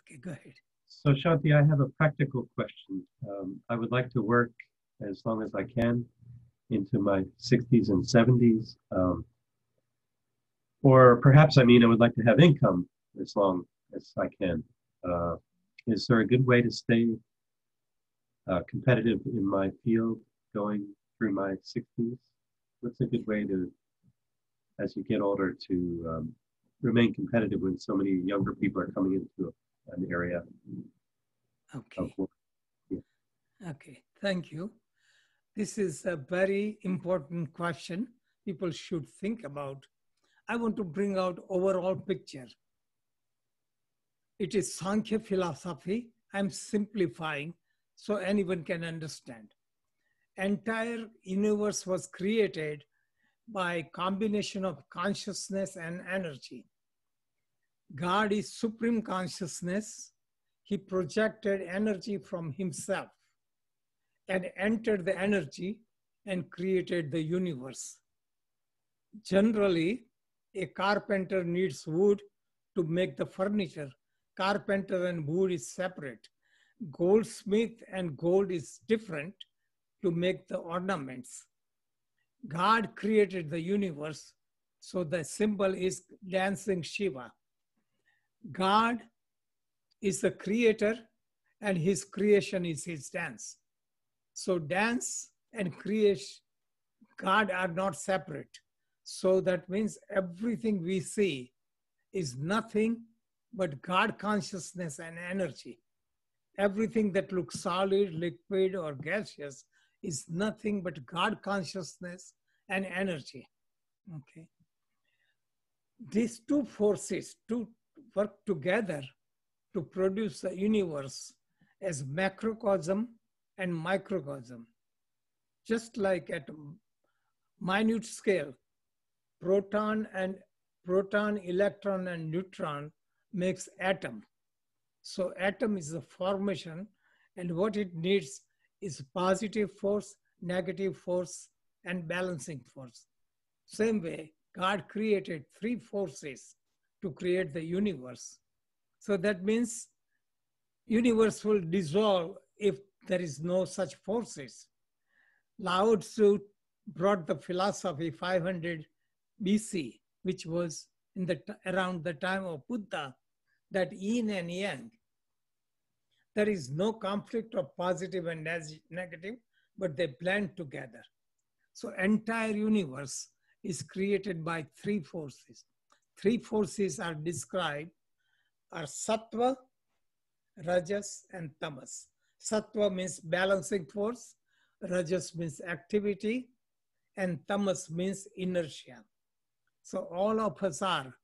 Okay, go ahead. So Shanti, I have a practical question. I would like to work as long as I can into my 60s and 70s. Or perhaps, I mean, I would like to have income as long as I can. Uh, is there a good way to stay competitive in my field going through my 60s? What's a good way to, as you get older, to remain competitive when so many younger people are coming into an area of Okay, work? Yeah. okay, thank you. This is a very important question people should think about. I want to bring out overall picture. It is Sankhya philosophy. I'm simplifying so anyone can understand. Entire universe was created by combination of consciousness and energy. God is supreme consciousness. He projected energy from himself and entered the energy and created the universe. Generally, a carpenter needs wood to make the furniture. Carpenter and wood is separate. Goldsmith and gold is different to make the ornaments. God created the universe, so the symbol is dancing Shiva. God is the creator and his creation is his dance. So dance and creation, God are not separate. So that means everything we see is nothing but God consciousness and energy. Everything that looks solid, liquid, or gaseous is nothing but God consciousness and energy. Okay. These two forces to work together to produce the universe as macrocosm and microcosm. Just like at minute scale, proton and proton, electron, and neutron makes atom. So atom is a formation, and what it needs is positive force, negative force, and balancing force. Same way, God created three forces to create the universe. So that means universe will dissolve if there is no such forces. Lao Tzu brought the philosophy 500 BC, which was in around the time of Buddha, that yin and yang, there is no conflict of positive and negative, but they blend together. So entire universe is created by three forces. Three forces are described are sattva, rajas, and tamas. Sattva means balancing force, rajas means activity, and tamas means inertia. So all of us are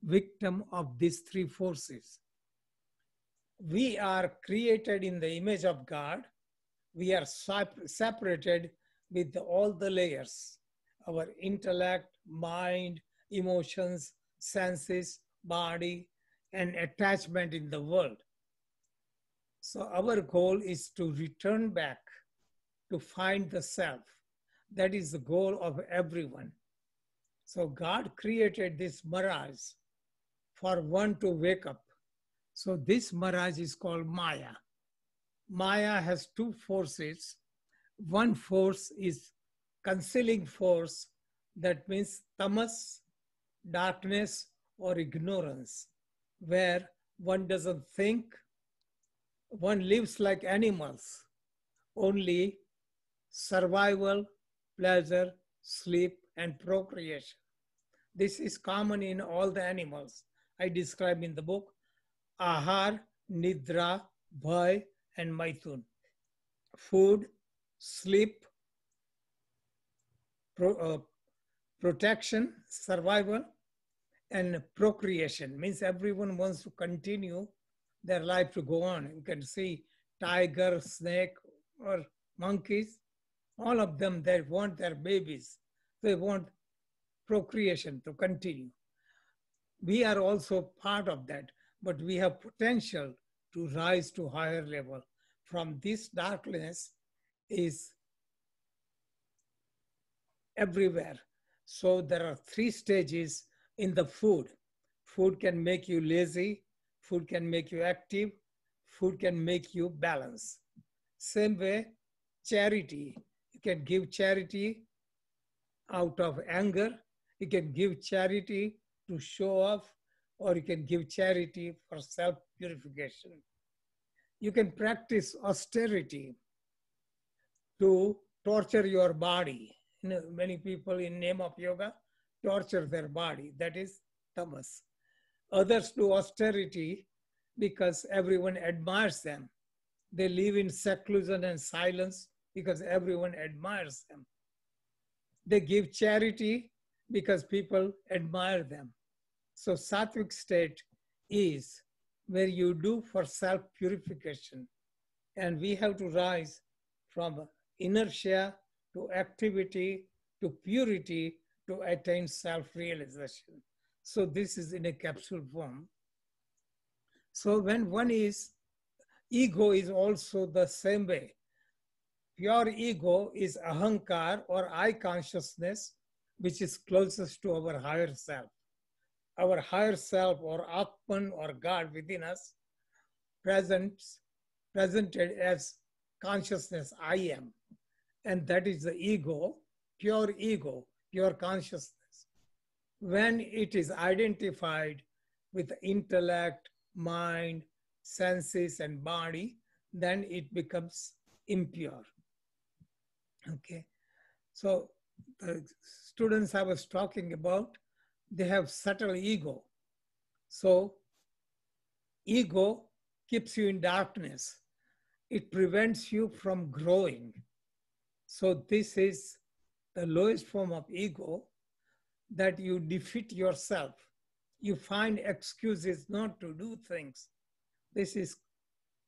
victim of these three forces. We are created in the image of God. We are separated with all the layers, our intellect, mind, emotions, senses, body, and attachment in the world. So our goal is to return back to find the self. That is the goal of everyone. So God created this mirage for one to wake up. So this mirage is called Maya. Maya has two forces. One force is concealing force, that means tamas, darkness, or ignorance, where one doesn't think, one lives like animals, only survival, pleasure, sleep, and procreation. This is common in all the animals I describe in the book, Ahar, Nidra, Bhay, and Maithun. Food, sleep, protection, survival, and procreation. Means everyone wants to continue their life to go on. You can see tiger, snake, or monkeys. All of them, they want their babies. They want procreation to continue. We are also part of that, but we have potential to rise to higher level. From this darkness is everywhere. So there are three stages in the food. Food can make you lazy. Food can make you active. Food can make you balance. Same way, charity. You can give charity out of anger. You can give charity to show off, or you can give charity for self purification. You can practice austerity to torture your body. You know, many people, in name of yoga, torture their body. That is tamas. Others do austerity because everyone admires them. They live in seclusion and silence because everyone admires them. They give charity because people admire them. So sattvic state is where you do for self-purification. And we have to rise from inertia to activity to purity to attain self-realization. So this is in a capsule form. So when one is, ego is also the same way. Pure ego is ahankar or I consciousness, which is closest to our higher self. Our higher self or Atman or God within us presented as consciousness, I am. And that is the ego, pure consciousness. When it is identified with intellect, mind, senses, and body, then it becomes impure. Okay. So the students I was talking about, they have subtle ego. So ego keeps you in darkness. It prevents you from growing. So this is the lowest form of ego, that you defeat yourself. You find excuses not to do things. This is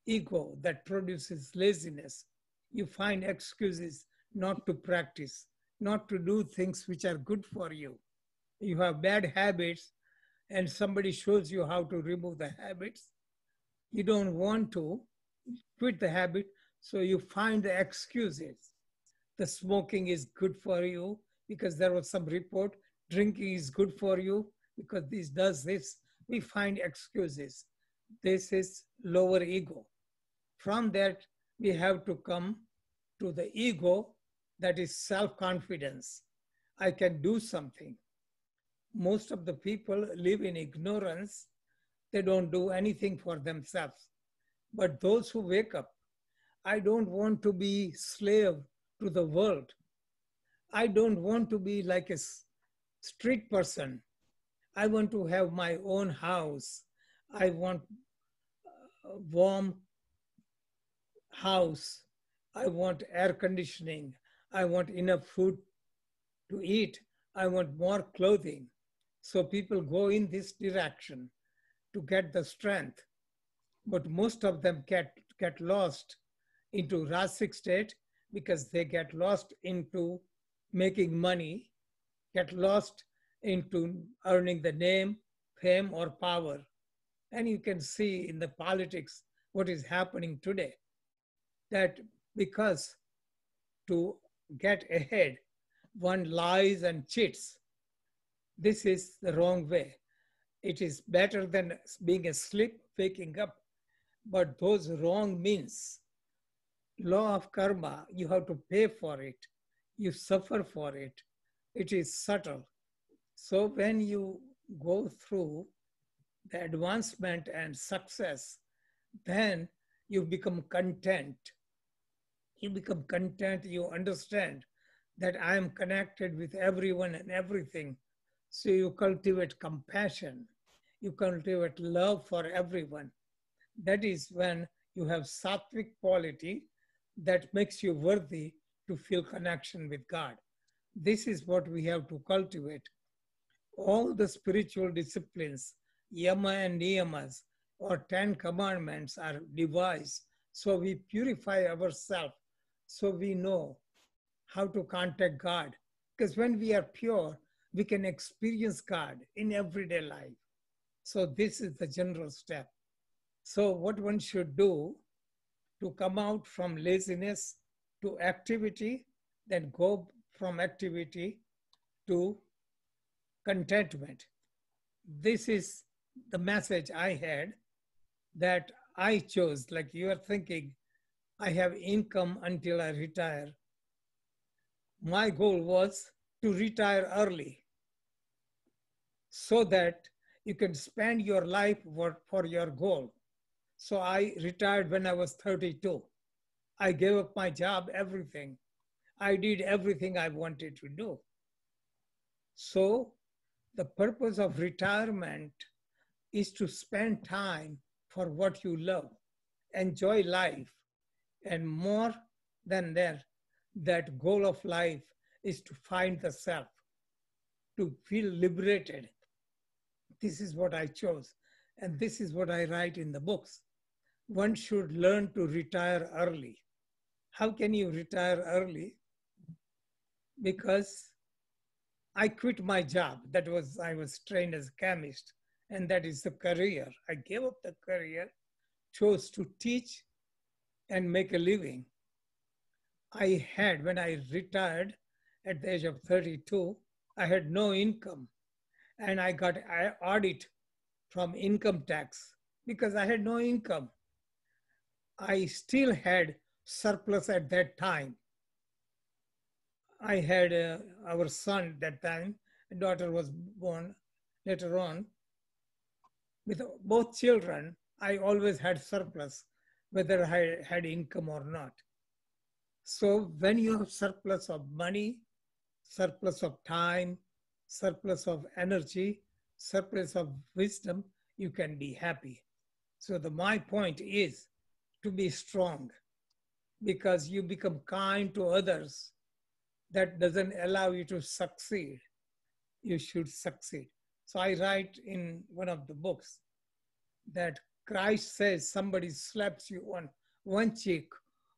ego that produces laziness. You find excuses not to practice, not to do things which are good for you. You have bad habits and somebody shows you how to remove the habits. You don't want to quit the habit, so you find the excuses. The smoking is good for you because there was some report. Drinking is good for you because this does this. We find excuses. This is lower ego. From that, we have to come to the ego that is self-confidence. I can do something. Most of the people live in ignorance. They don't do anything for themselves. But those who wake up, I don't want to be slave to the world. I don't want to be like a street person. I want to have my own house. I want a warm house. I want air conditioning. I want enough food to eat. I want more clothing. So people go in this direction to get the strength. But most of them get lost into rasic state because they get lost into making money, get lost into earning the name, fame, or power. And you can see in the politics what is happening today, that because to get ahead, one lies and cheats. This is the wrong way. It is better than being asleep, waking up. But those wrong means, law of karma, you have to pay for it. You suffer for it. It is subtle. So when you go through the advancement and success, then you become content. You become content, you understand that I am connected with everyone and everything. So you cultivate compassion. You cultivate love for everyone. That is when you have sattvic quality that makes you worthy to feel connection with God. This is what we have to cultivate. All the spiritual disciplines, yama and niyamas, or 10 commandments are devised so we purify ourselves, so we know how to contact God. Because when we are pure, we can experience God in everyday life. So this is the general step. So what one should do to come out from laziness to activity, then go from activity to contentment. This is the message I had. that I chose. Like you are thinking, I have income until I retire. My goal was to retire early so that you can spend your life for your goal. So I retired when I was 32. I gave up my job, everything. I did everything I wanted to do. So the purpose of retirement is to spend time for what you love, enjoy life, and more than that goal of life is to find the self, to feel liberated. This is what I chose, and this is what I write in the books. One should learn to retire early. How can you retire early? Because I quit my job. I was trained as a chemist, and that is the career. I gave up the career, chose to teach and make a living. When I retired at the age of 32, I had no income, and I got audit from income tax because I had no income. I still had surplus at that time. I had our son that time, a daughter was born later on. With both children, I always had surplus, whether I had income or not. So when you have surplus of money, surplus of time, surplus of energy, surplus of wisdom, you can be happy. So my point is to be strong, because you become kind to others. That doesn't allow you to succeed. You should succeed. So I write in one of the books that Christ says somebody slaps you on one cheek,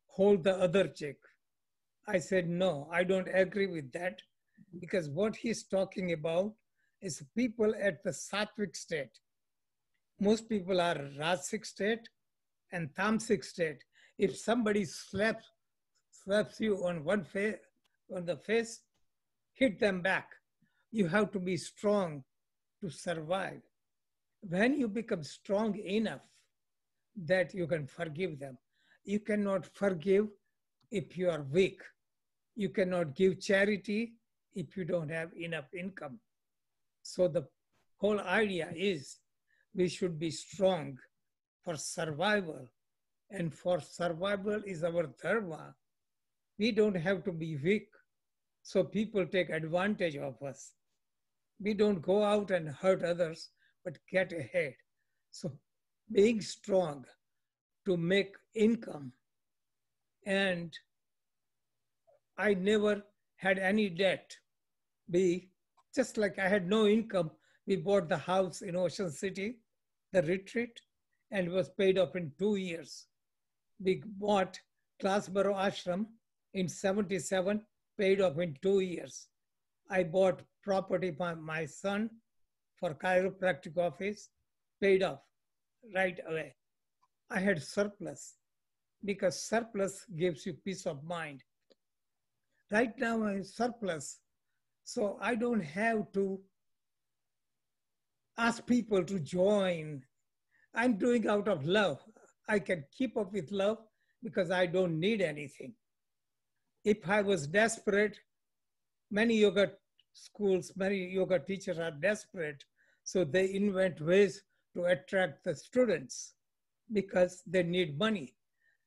hold the other cheek. I said, no, I don't agree with that, because what he's talking about is people at the sattvic state. Most people are rajasic state and tamasic state. If somebody slaps you on on the face, hit them back. You have to be strong to survive. When you become strong enough that you can forgive them, you cannot forgive if you are weak. You cannot give charity if you don't have enough income. So the whole idea is we should be strong for survival. And for survival is our dharma. We don't have to be weak, so people take advantage of us. We don't go out and hurt others, but get ahead. So being strong to make income. And I never had any debt. Just like I had no income, we bought the house in Ocean City, the retreat, and it was paid off in 2 years. We bought Classborough Ashram in 77, paid off in 2 years. I bought property for my son for chiropractic office, paid off right away. I had surplus, because surplus gives you peace of mind. Right now I have surplus, so I don't have to ask people to join. I'm doing out of love. I can keep up with love because I don't need anything. If I was desperate, many yoga schools, many yoga teachers are desperate, so they invent ways to attract the students because they need money.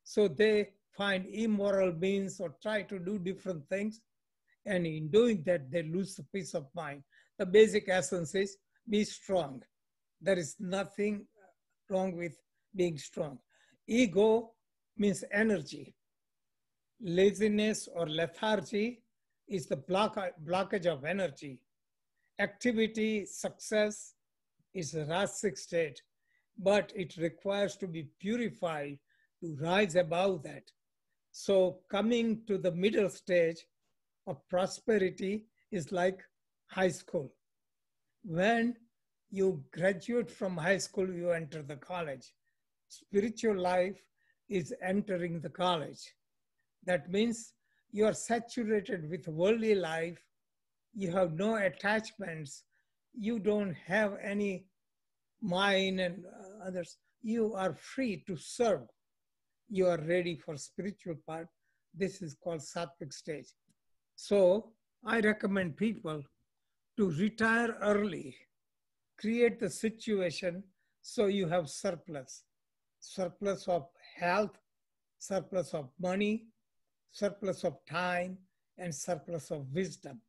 So they find immoral means or try to do different things. And in doing that, they lose the peace of mind. The basic essence is be strong. There is nothing wrong with being strong. Ego means energy. Laziness or lethargy is the blockage of energy. Activity, success is a rajasic state, but it requires to be purified to rise above that. So coming to the middle stage of prosperity is like high school. When you graduate from high school, you enter the college. Spiritual life is entering the college. That means you are saturated with worldly life. You have no attachments. You don't have any mine and others. you are free to serve. You are ready for spiritual part. This is called sattvic stage. So I recommend people to retire early, create the situation so you have surplus of health, surplus of money, surplus of time, and surplus of wisdom.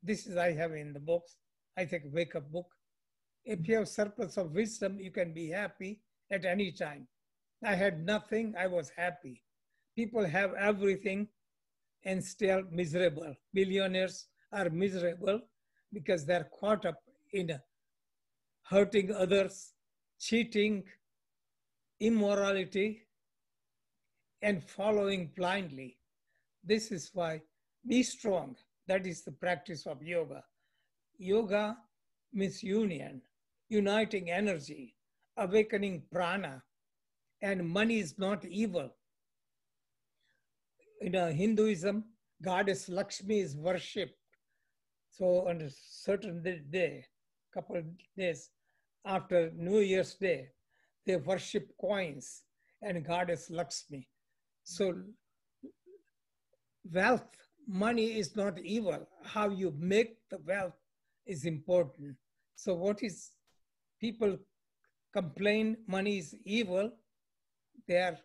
This is I have in the books. I think wake up book. If you have surplus of wisdom, you can be happy at any time. I had nothing, I was happy. People have everything and still miserable. Billionaires are miserable because they're caught up in hurting others, cheating, immorality, and following blindly. This is why be strong. That is the practice of yoga. Yoga means union, uniting energy, awakening prana, and money is not evil. In Hinduism, goddess Lakshmi is worshipped. So on a certain day, couple of days after New Year's Day, they worship coins and goddess Lakshmi. So wealth, money is not evil. How you make the wealth is important. So what is people complain money is evil, they are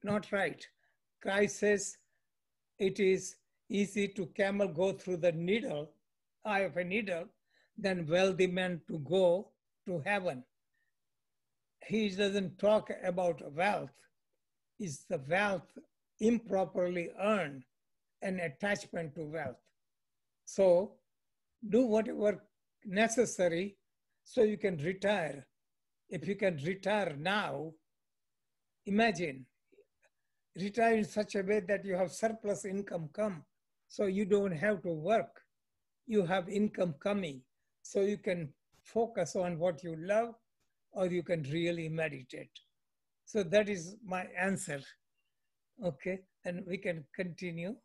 not right. Christ says it is easy to camel go through the needle, eye of a needle, than wealthy man to go to heaven. He doesn't talk about wealth. Is the wealth improperly earned and attachment to wealth. So do whatever necessary so you can retire. If you can retire now, imagine retire in such a way that you have surplus income come. So you don't have to work. You have income coming. So you can focus on what you love or you can really meditate. So that is my answer. Okay, and we can continue.